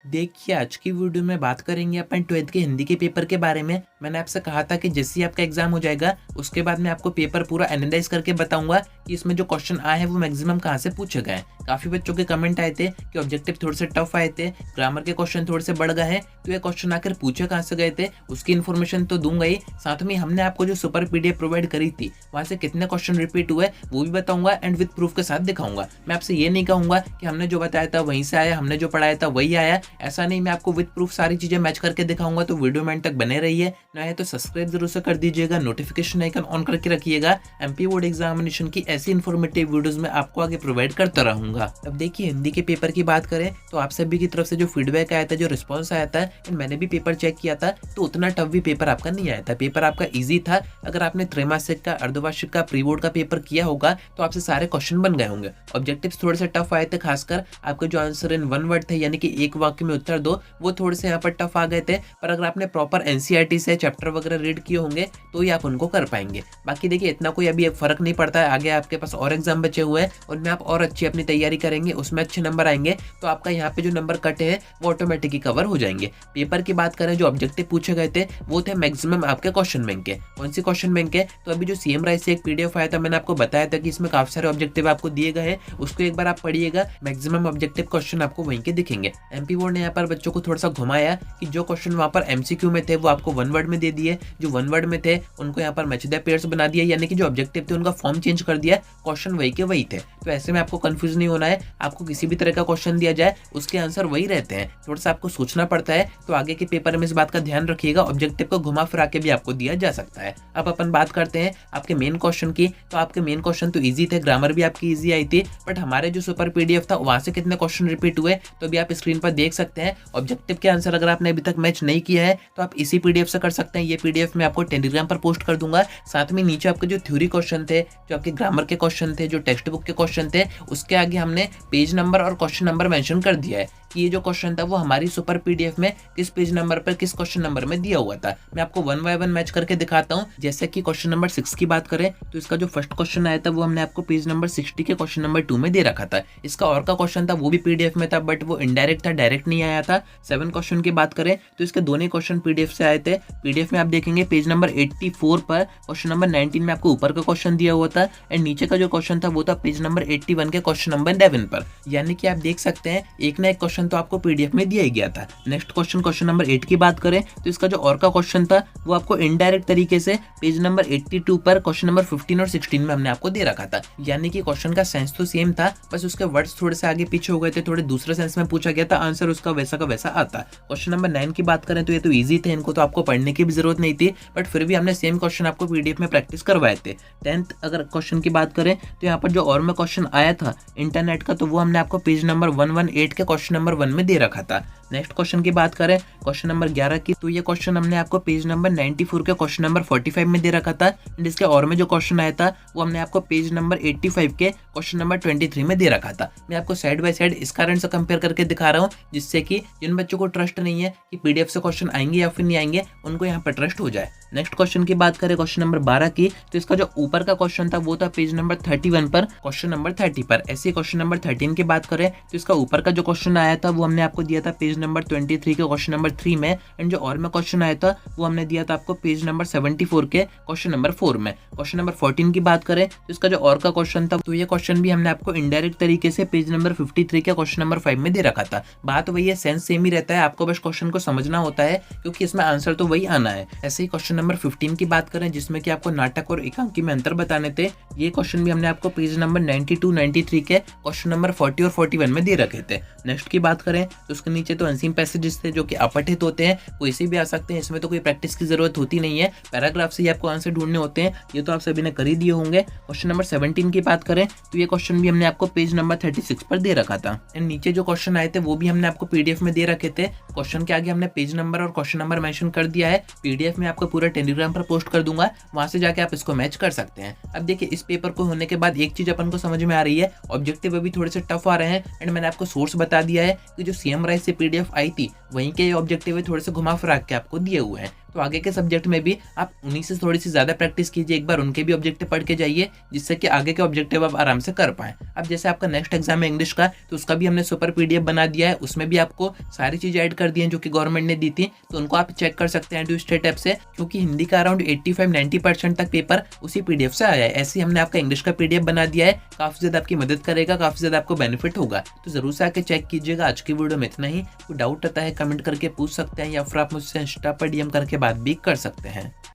देखिए, आज की वीडियो में बात करेंगे अपन 12th के हिंदी के पेपर के बारे में। मैंने आपसे कहा था कि जैसे ही आपका एग्जाम हो जाएगा उसके बाद मैं आपको पेपर पूरा एनालाइज करके बताऊंगा कि इसमें जो क्वेश्चन आए हैं वो मैक्सिमम कहाँ से पूछे गए हैं। काफ़ी बच्चों के कमेंट आए थे कि ऑब्जेक्टिव थोड़े से टफ आए थे, ग्रामर के क्वेश्चन थोड़े से बढ़ गए हैं, तो ये क्वेश्चन आकर पूछे कहाँ से गए थे उसकी इन्फॉर्मेशन तो दूंगा ही, साथ में हमने आपको जो सुपर PDF प्रोवाइड करी थी वहाँ से कितने क्वेश्चन रिपीट हुए वो भी बताऊंगा एंड विद प्रूफ के साथ दिखाऊंगा। मैं आपसे ये नहीं कहूँगा कि हमने जो बताया था वहीं से आया, हमने जो पढ़ाया था वही आया, ऐसा नहीं। मैं आपको विद प्रूफ सारी चीजें मैच करके दिखाऊंगा, तो वीडियो में एंड तक बने रहिए। नया है तो सब्सक्राइब जरूर से कर दीजिएगा, नोटिफिकेशन आइकन ऑन करके रखिएगा। MP बोर्ड एग्जामिनेशन की ऐसी इन्फॉर्मेटिव वीडियोस में आपको आगे प्रोवाइड करता रहूंगा। अब देखिए, हिंदी के पेपर की बात करें तो आप सभी की तरफ से जो फीडबैक आया था, जो रिस्पॉन्स आया था, मैंने भी पेपर चेक किया था तो उतना टफ भी पेपर आपका नहीं आया था। पेपर आपका ईजी था। अगर आपने त्रैमासिक का, अर्धवार्षिक का, प्री बोर्ड का पेपर किया होगा तो आपसे सारे क्वेश्चन बन गए होंगे। ऑब्जेक्टिव्स थोड़े से टफ आए थे, खासकर आपके जो आंसर इन वन वर्ड थे यानी कि एक वाक्य में उत्तर दो, वो थोड़े से यहाँ पर टफ आ गए थे। पर अगर आपने प्रॉपर NCERT से चैप्टर वगैरह रीड किए होंगे तो ही आप उनको कर पाएंगे। बाकी देखिए, इतना कोई अभी फर्क नहीं पड़ता है। आगे आपके पास और एग्जाम बचे हुए हैं, उनमें आप और अच्छी अपनी तैयारी करेंगे, उसमें अच्छे नंबर आएंगे तो आपका यहाँ पे जो नंबर कटे हैं वो ऑटोमेटिकली कवर हो जाएंगे। पेपर की बात करें, जो ऑब्जेक्टिव पूछे गए थे वो थे मैक्सिमम आपके क्वेश्चन बैंक के। कौन सी क्वेश्चन बैंक के? तो अभी जो CM राइस से एक PDF आया था, मैंने आपको बताया था कि इसमें काफी सारे ऑब्जेक्टिव आपको दिए गए हैं, उसको एक बार आप पढ़िएगा। मैक्सिमम ऑब्जेक्टिव क्वेश्चन आपको वहीं के दिखेंगे। MP बोर्ड ने यहाँ पर बच्चों को थोड़ा सा घुमाया कि जो क्वेश्चन वहाँ पर MCQ में थे वो आपको वन वर्ड में दे दिए, जो वन वर्ड में थे उनको यहाँ पर मैच द पेयर्स बना दिया, यानी कि जो ऑब्जेक्टिव थे उनका फॉर्म चेंज कर दिया, क्वेश्चन वही के वही थे। तो ऐसे में आपको कंफ्यूज नहीं होना है। आपको किसी भी तरह का क्वेश्चन दिया जाए उसके आंसर वही रहते हैं, थोड़ा सा आपको सोचना पड़ता है। तो आगे के पेपर में इस बात का ध्यान रखिएगा, ऑब्जेक्टिव को घुमा फिरा के भी आपको दिया जा सकता है। अब अपन बात करते हैं आपके मेन क्वेश्चन की। तो आपके मेन क्वेश्चन तो ईजी थे, ग्रामर भी आपकी ईजी आई थी, बट हमारे जो सुपर PDF था वहां से कितने क्वेश्चन रिपीट हुए तो अभी आप स्क्रीन पर देख सकते हैं। ऑब्जेक्टिव के आंसर अगर आपने अभी तक मैच नहीं किया है तो आप इसी PDF से कर सकते हैं। ये PDF मैं आपको टेलीग्राम पर पोस्ट कर दूंगा। साथ में नीचे आपके जो थ्योरी क्वेश्चन थे, जो आपके ग्रामर के क्वेश्चन थे, जो टेक्स्ट बुक के क्वेश्चन थे, उसके आगे हमने पेज नंबर और क्वेश्चन नंबर मेंशन कर दिया है कि ये जो क्वेश्चन था वो हमारी सुपर PDF में किस पेज नंबर पर, किस क्वेश्चन नंबर में दिया हुआ था। मैं आपको वन बाय वन मैच करके दिखाता हूँ। जैसे कि क्वेश्चन नंबर 6 की बात करें तो इसका जो फर्स्ट क्वेश्चन आया था वो हमने आपको पेज नंबर 60 के क्वेश्चन नंबर 2 में दे रखा था। इसका और का क्वेश्चन था वो भी PDF में था, बट वो इनडायरेक्ट था, डायरेक्ट नहीं आया था। 7 क्वेश्चन की बात करें तो इसके दोनों क्वेश्चन PDF से आए थे। PDF में आप देखेंगे पेज नंबर 84 पर क्वेश्चन नंबर 19 में आपको ऊपर का क्वेश्चन दिया हुआ था, एंड नीचे का जो क्वेश्चन था वो था पेज नंबर 81 के क्वेश्चन नंबर 11 पर। यानी कि आप देख सकते हैं एक ना एक क्वेश्चन तो आपको PDF में दिया ही गया था। नेक्स्ट क्वेश्चन नंबर 8 की बात करें तो इसका जो और का क्वेश्चन था वो आपको इनडायरेक्ट तरीके से पेज नंबर 82 पर क्वेश्चन नंबर 15 और 16 में हमने आपको दे रखा था। यानी कि क्वेश्चन का सेंस तो सेम था, बस उसके वर्ड्स थोड़े से आगे पीछे हो गए थे, थोड़े दूसरे सेंस में पूछा गया था, आंसर उसका वैसा का वैसा आता। क्वेश्चन नंबर 9 की बात करें तो ये तो ईजी थे, इनको तो आपको पढ़ने की भी जरूरत नहीं थी, बट फिर भी हमने सेम क्वेश्चन आपको PDF में प्रैक्टिस करवाए थे। 10th अगर क्वेश्चन की बात करें तो यहाँ पर जो और में क्वेश्चन आया था इंटरनेट का, तो वो हमने आपको पेज नंबर 118 के क्वेश्चन नंबर 1 में दे रखा था। नेक्स्ट क्वेश्चन की बात करें क्वेश्चन नंबर 11 की, तो ये क्वेश्चन हमने आपको पेज नंबर 94 के क्वेश्चन नंबर 45 में दे रखा था। एंड इसके और में जो क्वेश्चन आया था वो हमने आपको पेज नंबर 85 के क्वेश्चन नंबर 23 में दे रखा था। मैं आपको साइड बाय साइड इस कारण से कंपेयर करके दिखा रहा हूँ जिससे कि जिन बच्चों को ट्रस्ट नहीं है कि PDF से क्वेश्चन आएंगे या फिर नहीं आएंगे, उनको यहाँ पर ट्रस्ट हो जाए। नेक्स्ट क्वेश्चन की बात करें क्वेश्चन नंबर 12 की, तो इसका जो ऊपर का क्वेश्चन था वो था पेज नंबर 31 पर क्वेश्चन नंबर 30 पर। ऐसे क्वेश्चन नंबर 13 की बात करें तो इसका ऊपर का जो क्वेश्चन आया था वो हमने आपको दिया था पेज नंबर 23 के क्वेश्चन नंबर 3 में, एंड जो और में क्वेश्चन आया था वो हमने दिया था आपको पेज नंबर 74 के क्वेश्चन नंबर 4 में। क्वेश्चन नंबर 14 की बात करें तो इसका जो और का क्वेश्चन था तो ये क्वेश्चन भी हमने आपको इनडायरेक्ट तरीके से पेज नंबर 53 के क्वेश्चन नंबर 5 में दे रखा था। बात वही है, सेंस सेम ही रहता है, आपको बस क्वेश्चन को समझना होता है क्योंकि इसमें आंसर तो वही आना है। ऐसे ही क्वेश्चन नंबर 15 की बात करें जिसमें कि आपको नाटक और एकांकी में अंतर बताने थे, ये क्वेश्चन भी हमने आपको पेज नंबर 92, 93 के क्वेश्चन नंबर 40 और 41 में दे रखे थे। नेक्स्ट की बात करें तो उसके नीचे तो अनसीन पैसेजेस थे जो कि अपठित होते हैं, वो इसे भी आ सकते हैं, इसमें तो कोई प्रैक्टिस की जरूरत होती नहीं है, पैराग्राफ से ही आपको आंसर ढूंढने होते हैं, ये तो आप सभी ने कर ही दिए होंगे। क्वेश्चन नंबर 17 की बात करें तो ये क्वेश्चन भी हमने आपको पेज नंबर 36 पर दे रखा था। एंड नीचे जो क्वेश्चन आए थे वो भी हमने आपको PDF में दे रखे थे। क्वेश्चन के आगे हमने पेज नंबर और क्वेश्चन नंबर मेंशन कर दिया है। PDF में आपको पूरा टेलीग्राम पर पोस्ट कर दूंगा, वहां से जाके आप इसको मैच कर सकते हैं। अब देखिए, इस पेपर को होने के बाद एक चीज अपन को समझ में आ रही है, ऑब्जेक्टिव अभी थोड़े से टफ आ रहे हैं, एंड मैंने आपको सोर्स बता दिया है कि जो CM राइस से PDF आई थी वहीं के ऑब्जेक्टिव थोड़े से घुमा फिरा के आपको दिए हुए हैं। तो आगे के सब्जेक्ट में भी आप उन्हीं से थोड़ी सी ज़्यादा प्रैक्टिस कीजिए, एक बार उनके भी ऑब्जेक्टिव पढ़ के जाइए, जिससे कि आगे के ऑब्जेक्टिव आप आराम से कर पाएँ। अब जैसे आपका नेक्स्ट एग्जाम है इंग्लिश का, तो उसका भी हमने सुपर PDF बना दिया है, उसमें भी आपको सारी चीज़ें ऐड कर दी हैं जो कि गवर्नमेंट ने दी थी, तो उनको आप चेक कर सकते हैं एडुस्टेट ऐप से, क्योंकि हिंदी का अराउंड 85-90% तक पेपर उसी PDF से आया है। ऐसे ही हमने आपका इंग्लिश का PDF बना दिया है, काफ़ी ज़्यादा आपकी मदद करेगा, काफ़ी ज़्यादा आपको बेनिफिट होगा, तो ज़रूर से आके चेक कीजिएगा। आज की वीडियो में इतना ही। कोई डाउट आता है कमेंट करके पूछ सकते हैं, या फिर आप मुझसे इंस्टा पर DM करके बात भी कर सकते हैं।